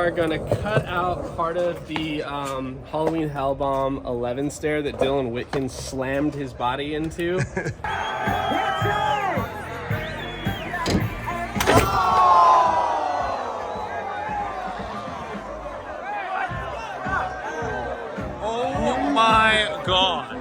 are gonna cut out part of the Halloween Hellbomb 11 stair that Dylan Whitkin slammed his body into. Oh my God.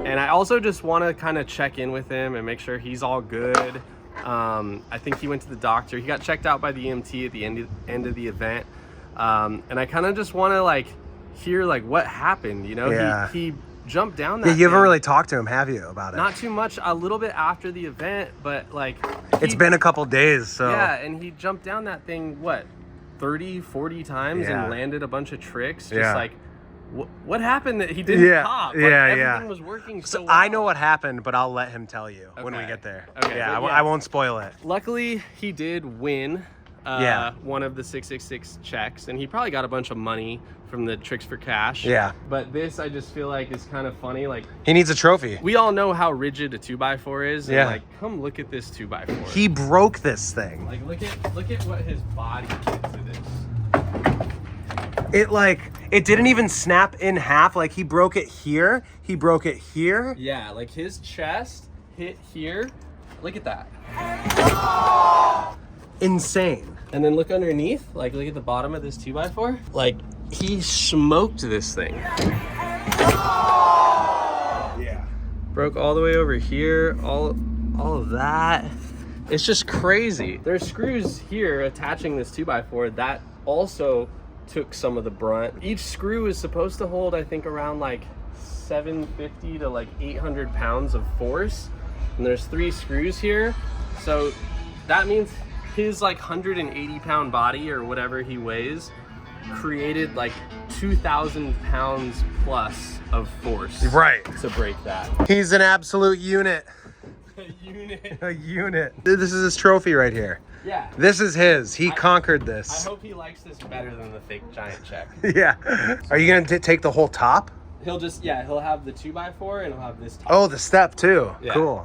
And I also just want to kind of check in with him and make sure he's all good. I think he went to the doctor. He got checked out by the EMT at the end of the event. And I kind of just want to like hear like what happened, you know? Yeah. He jumped down that Yeah, you haven't thing. really talked to him, have you, about it? Not too much, a little bit after the event, but like... It's been a couple days, so... Yeah, and he jumped down that thing, what, 30, 40 times and landed a bunch of tricks? Just like... What happened that he didn't pop? Like, everything was working so well. I know what happened, but I'll let him tell you when we get there. Okay, yeah, I won't spoil it. Luckily, he did win one of the 666 checks, and he probably got a bunch of money from the Tricks for Cash. Yeah. But this, I just feel like, is kind of funny. Like, he needs a trophy. we all know how rigid a 2x4 is. And like, come look at this 2x4. He broke this thing. Like, look at what his body did to this. It didn't even snap in half. Like, he broke it here. He broke it here. Yeah, like his chest hit here. Look at that. Insane. And then look underneath. Like, look at the bottom of this 2x4. Like, he smoked this thing. Yeah. Broke all the way over here. All of that. It's just crazy. There's screws here attaching this 2x4 that also took some of the brunt. Each screw is supposed to hold, I think, around like 750 to like 800 pounds of force. And there's 3 screws here. So that means his like 180 pound body or whatever he weighs created like 2,000 pounds plus of force. Right. To break that. He's an absolute unit. A unit. A unit. This is his trophy right here. Yeah. This is his. He conquered this. I hope he likes this better than the fake giant check. Yeah. Are you going to take the whole top? He'll just, he'll have the 2x4 and he'll have this top. Oh, the step too. Yeah. Cool.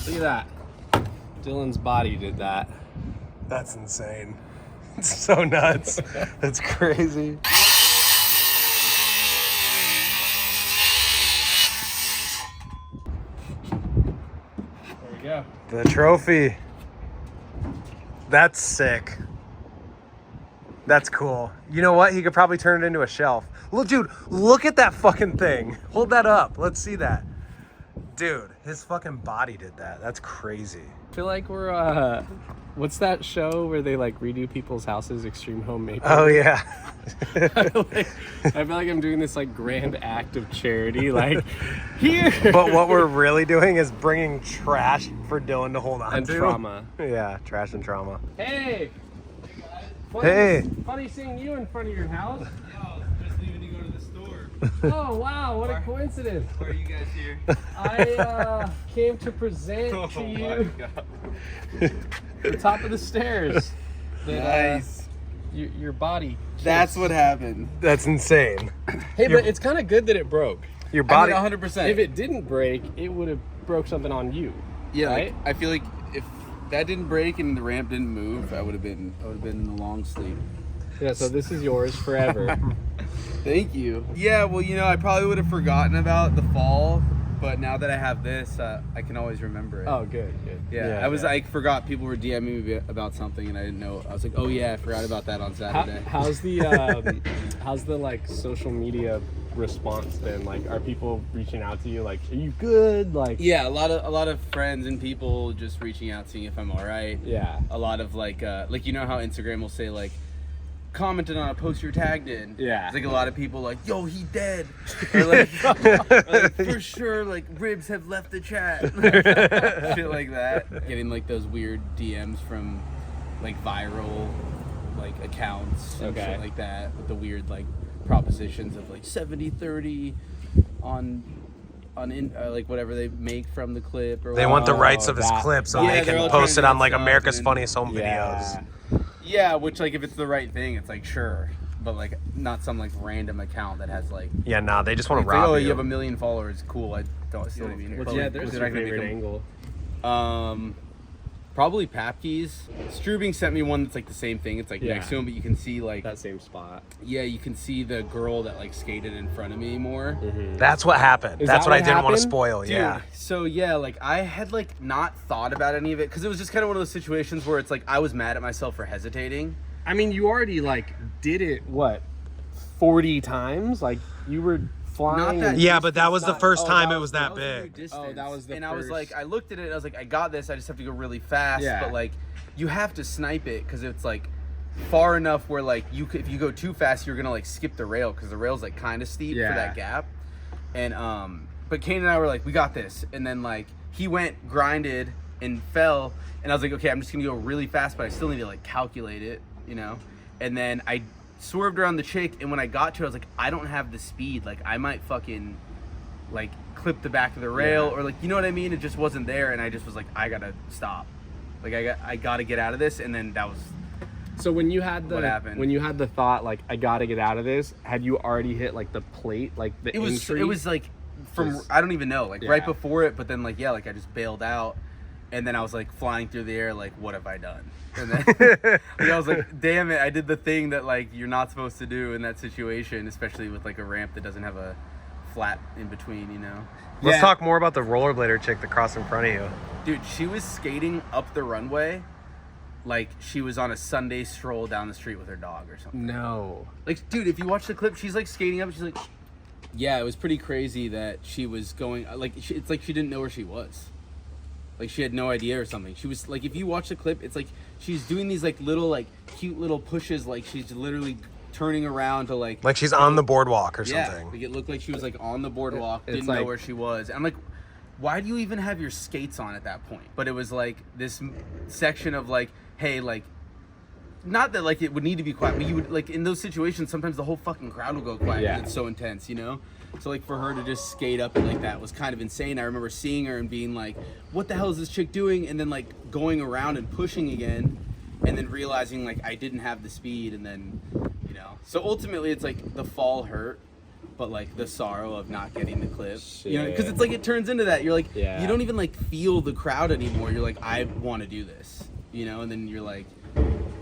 Look at that. Dylan's body did that. That's insane. It's so nuts. That's crazy. There we go. The trophy. That's sick. That's cool. You know what? He could probably turn it into a shelf. Look, dude, look at that fucking thing. Hold that up. Let's see that. Dude, his fucking body did that. That's crazy. I feel like we're, what's that show where they like redo people's houses, Extreme Home Makeover? Oh, yeah. I feel like I'm doing this like grand act of charity, like here. But what we're really doing is bringing trash for Dylan to hold on and to. trauma. Yeah, trash and trauma. Hey. Funny seeing you in front of your house. Just leaving to go to the store. Oh wow, what a coincidence. Why are you guys here? I came to present to you the top of the stairs. That, Nice. Your body. That's what happened. That's insane. Hey, but it's kind of good that it broke. Your body. 100%. If it didn't break, it would have broke something on you. Yeah, right? like, I feel like if that didn't break and the ramp didn't move, I would have been in the long sleep. Yeah, so this is yours forever. Thank you. Yeah, well, I probably would have forgotten about the fall, but now that I have this, I can always remember it. Oh, good. Yeah, I forgot people were DMing me about something and I didn't know. I was like, oh yeah, I forgot about that on Saturday. How's the like social media response been? Like, are people reaching out to you? Like, are you good? Like, Yeah, a lot of friends and people just reaching out, seeing if I'm all right. yeah, A lot of like how Instagram will say like, commented on a post you're tagged in. Yeah. It's like a lot of people like, yo, he dead. Or like, for sure, like ribs have left the chat. Shit like that. Getting like those weird DMs from like viral like accounts and shit like that with the weird like propositions of like 70-30 on like whatever they make from the clip or They want the rights of his clip so Yeah, they they're can all post trying it to on like get America's stuff Funniest Home Videos. Yeah, which like if it's the right thing, it's like sure, but like not some like random account that has like. Yeah, nah, they just want It's to rob like, oh, you. you have 1 million followers. Cool. I don't see what I mean. Yeah, there's your favorite angle. Probably Papkeys. Strubing sent me one that's like the same thing. It's like next to him, but you can see like That same spot. yeah, you can see the girl that like skated in front of me more. That's what happened. Is That's that what I what didn't want to happened? spoil. Dude, Yeah. so yeah, like I had like not thought about any of it because it was just kind of one of those situations where it's like I was mad at myself for hesitating. I mean, you already like did it. What, 40 times? Like you were flying. Not that- Yeah, but that was the first Oh, time that it was was- that was a new big. distance. Oh, that was the and I was first- like, I looked at it, and I was like, I got this. I just have to go really fast. Yeah. But like, you have to snipe it because it's like far enough where like if you go too fast, you're gonna like skip the rail because the rail's like kind of steep Yeah. for that gap. And but Kane and I were like, we got this. And then like he went grinded and fell, and I was like, okay, I'm just gonna go really fast, but I still need to like calculate it, you know. And then I swerved around the chick, and when I got to it, I was like, I don't have the speed. Like I might fucking like clip the back of the rail or like, you know what I mean? It just wasn't there, and I just was like, I gotta stop. Like I gotta get out of this, and then that was So when you had What happened? when you had the thought like I gotta get out of this, had you already hit like the plate, like the it was entry? it was like from Just- I don't even know, like Yeah. right before it, but then like yeah, like I just bailed out, and then I was like flying through the air, like what have I done? And then like, I was like, damn it, I did the thing that like you're not supposed to do in that situation, especially with like a ramp that doesn't have a flat in between, you know. Let's Yeah. talk more about the rollerblader chick that crossed in front of you. Dude, she was skating up the runway like she was on a Sunday stroll down the street with her dog or something. No. Like, dude, if you watch the clip, she's like skating up. She's like, yeah, it was pretty crazy that she was going. Like, it's like she didn't know where she was. Like she had no idea or something. She was like, if you watch the clip, it's like she's doing these like little like cute little pushes. Like she's literally turning around to like Like she's on the boardwalk or yeah. something. Like it looked like she was like on the boardwalk, It's didn't know like- where she was. And I'm like, why do you even have your skates on at that point? But it was like this section of like, hey, like, not that like it would need to be quiet, but you would like in those situations sometimes the whole fucking crowd will go quiet. Yeah. It's so intense, you know. So like for her to just skate up it like that was kind of insane. I remember seeing her and being like, what the hell is this chick doing? And then like going around and pushing again, and then realizing like I didn't have the speed, and then you know. So ultimately it's like the fall hurt, but like the sorrow of not getting the clip, you know, because it's like it turns into that. You're like, Yeah. you don't even like feel the crowd anymore. You're like, I want to do this, you know, and then you're like,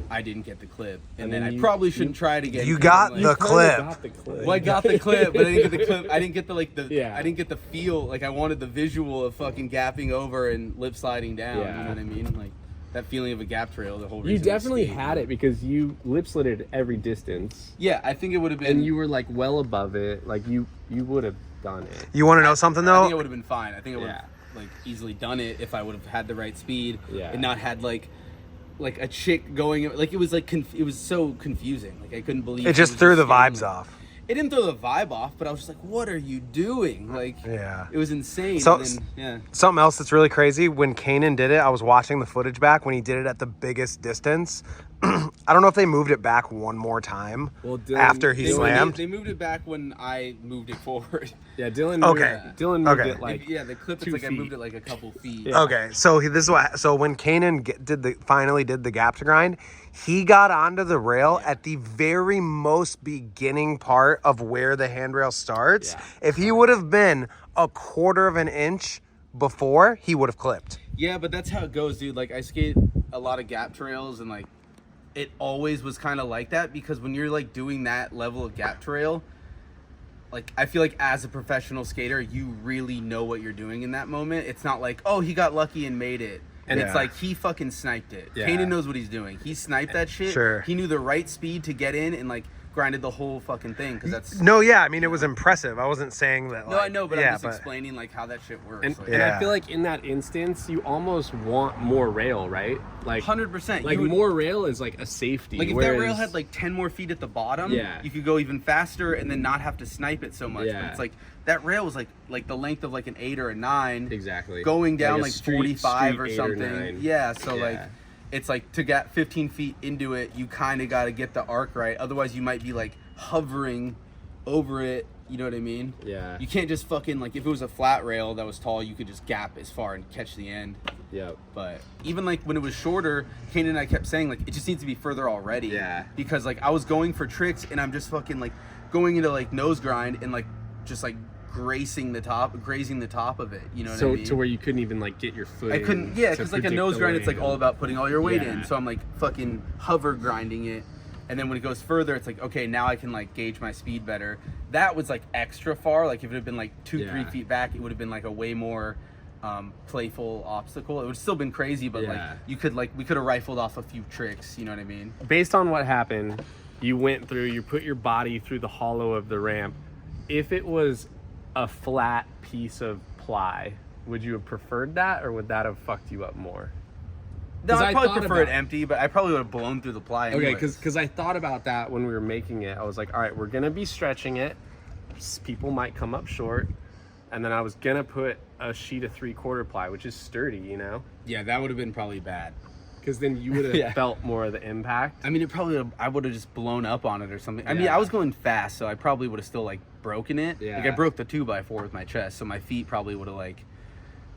I didn't get the clip, and then I probably shouldn't try it again. You 'cause got I'm the like, clip. Got the clip. well, I got the clip, but I didn't get the clip. I didn't get the like the. Yeah. I didn't get the feel. Like I wanted the visual of fucking gapping over and lip sliding down. You Yeah. know what I mean? Like that feeling of a gap trail. The whole You reason. I definitely skated. had it because you lip slid it at every distance, Yeah, I think it would have been. and you were like well above it. Like you would have done it. You want to know something I think it though? would have been fine. I think I would have like easily done it if I would have had the right speed and not had like a chick going like it was like it was so confusing. Like I couldn't believe It she just was threw the skating, vibes like- off. It didn't throw the vibe off, but I was just like, "What are you doing?" Like, Yeah. it was insane. So- and then, yeah, Something else that's really crazy, when Kanan did it, I was watching the footage back when he did it at the biggest distance. I don't know if they moved it back one more time Well, Dylan- after he Dylan- slammed. They moved it back when I moved it forward. Yeah, Dylan. Moved, Okay. Dylan moved Okay. it like Yeah, the clip is 2 like I feet. moved it like a couple feet. Yeah. Okay, so this is what. So when Kanan finally did the gap to grind, he got onto the rail at the very most beginning part of where the handrail starts. Yeah. If he would have been a quarter of an inch before, he would have clipped. Yeah, but that's how it goes, dude. Like I skate a lot of gap trails, and like it always was kind of like that because when you're like doing that level of gap trail, like I feel like as a professional skater, you really know what you're doing in that moment. It's not like, oh, he got lucky and made it. And Yeah. it's like he fucking sniped it. Yeah. Kanan knows what he's doing. He sniped that shit. Sure. He knew the right speed to get in and like grinded the whole fucking thing because that's. No, yeah, I mean it was impressive. I wasn't saying that. No, like, I know, but yeah, I'm just explaining like how that shit works. And, like, and I Yeah. feel like in that instance, you almost want more rail, right? Like 100%. Like You would- more rail is like a safety. Like if that rail whereas- had like 10 more feet at the bottom, Yeah. you could go even faster and then not have to snipe it so much. But Yeah. it's like that rail was like the length of like an 8 or a 9, exactly going down a like street- 45 street or 8 something. 9. Yeah, so like Yeah. it's like to get 15 feet into it, you kind of got to get the arc right. Otherwise, you might be like hovering over it. You know what I mean? Yeah. You can't just fucking like if it was a flat rail that was tall, you could just gap as far and catch the end. Yep. But even like when it was shorter, Kanan and I kept saying like it just needs to be further already. Yeah. Because like I was going for tricks and I'm just fucking like going into like nose grind and like just like grazing the top of it. You know what I mean? To where you couldn't even like get your foot. I couldn't, yeah, because like a nose grind, it's like all about putting all your weight Yeah. in. So I'm like fucking hover grinding it. And then when it goes further, it's like, okay, now I can like gauge my speed better. That was like extra far. Like if it had been like 3 feet back, it would have been like a way more playful obstacle. It would have still been crazy, but like we could have rifled off a few tricks. You know what I mean? Based on what happened, you went through, you put your body through the hollow of the ramp. If it was a flat piece of ply, would you have preferred that, or would that have fucked you up more? No, I probably thought prefer it about- empty, but I probably would have blown through the ply anyways. Okay, because I thought about that when we were making it. I was like, all right, we're gonna be stretching it. People might come up short, and then I was gonna put a sheet of 3/4 ply, which is sturdy, you know, Yeah, that would have been probably bad. because then you would have felt more of the impact. I mean, I would have just blown up on it or something. I mean, Yeah. I was going fast, so I probably would have still like broken it. Yeah. Like I broke the 2x4 with my chest, so my feet probably would have like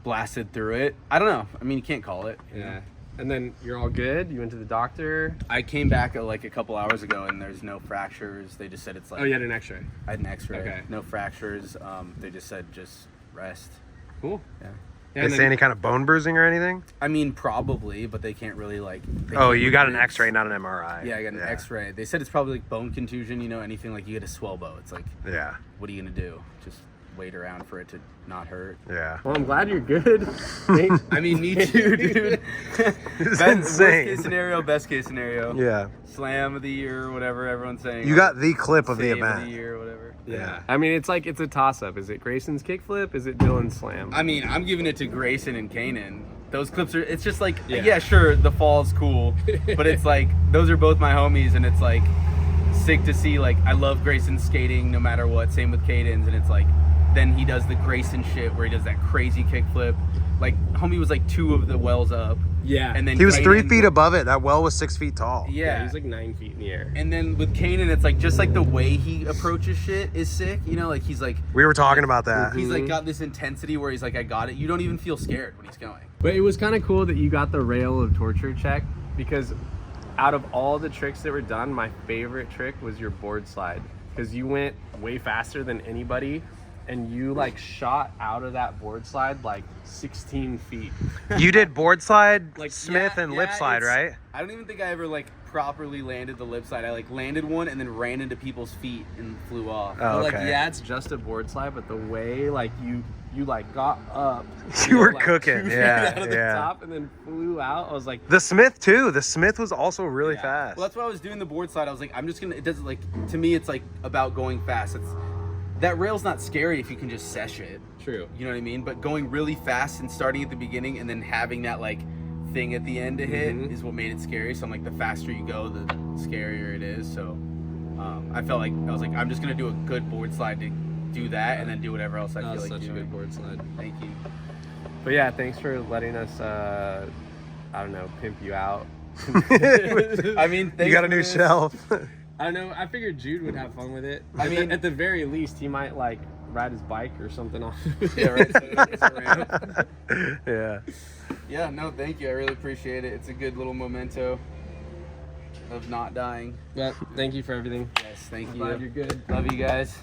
blasted through it. I don't know. I mean, you can't call it. you know? Yeah. And then you're all good. You went to the doctor. I came back like a couple hours ago, and there's no fractures. They just said it's like Oh, you had an X-ray. I had an X-ray. Okay. No fractures. They just said just rest. Cool. Yeah. They say any kind of bone bruising or anything? I mean, probably, but they can't really like. they Oh, can't you got an reproduce. X-ray, not an MRI. Yeah, I got an X-ray. They said it's probably like bone contusion. You know, anything like you get a swell bow. It's like, Yeah. what are you gonna do? Just wait around for it to not hurt. Yeah. Well, I'm glad you're good. Thanks. I mean, me too, dude. It's Worst insane. case scenario, best case scenario. Yeah. Slam of the year, whatever everyone's saying. You got the clip of the Save event. of the year, whatever. Yeah. I mean, it's a toss-up. Is it Grayson's kickflip? Is it Dylan's slam? I mean, I'm giving it to Grayson and Kanan. Those clips are, it's just like, Yeah. yeah, sure, the fall's cool, but it's like, those are both my homies, and it's like, sick to see, like, I love Grayson skating no matter what, same with Caden's, and it's like, then he does the Grayson shit where he does that crazy kickflip. Like, homie was like 2 of the wells up. Yeah. And then He was 3 Kanan- feet above it. That well was 6 feet tall. Yeah. He was like 9 feet in the air. And then with Kanan, it's like just like the way he approaches shit is sick. You know, like he's like We were talking about that. he's like got this intensity where he's like, I got it. You don't even feel scared when he's going. But it was kind of cool that you got the rail of torture check, because out of all the tricks that were done, my favorite trick was your board slide, because you went way faster than anybody, and you like shot out of that board slide like 16 feet. You did board slide, Like Smith, yeah, and yeah, lip slide, it's- right? I don't even think I ever like properly landed the lip slide. I like landed one and then ran into people's feet and flew off. Oh, But, like, okay. yeah, it's just a board slide, but the way like you like got up, You were like, cooking, shooting yeah, out of the yeah. top and then flew out. I was like, The Smith too. The Smith was also really Yeah. fast. Well, that's why I was doing the board slide. I was like, I'm just gonna. It doesn't like to me. It's like about going fast. It's that rail's not scary if you can just sesh it. true. You know what I mean? But going really fast and starting at the beginning and then having that like thing at the end to hit is what made it scary. So I'm like, the faster you go, the scarier it is. So I felt like I was like, I'm just gonna do a good board slide to do that, and then do whatever else I That feel was like such a doing. good board slide. Thank you. But yeah, thanks for letting us, I don't know, pimp you out. I mean, you thanks got a for new this. shelf. I don't know. I figured Jude would have fun with it. I mean- at the very least, he might like ride his bike or something off. Yeah, right. So it's a ramp. Yeah. Yeah, no, thank you. I really appreciate it. It's a good little memento of not dying. But thank you for everything. Yes, thank you. Glad you're good. Love you guys.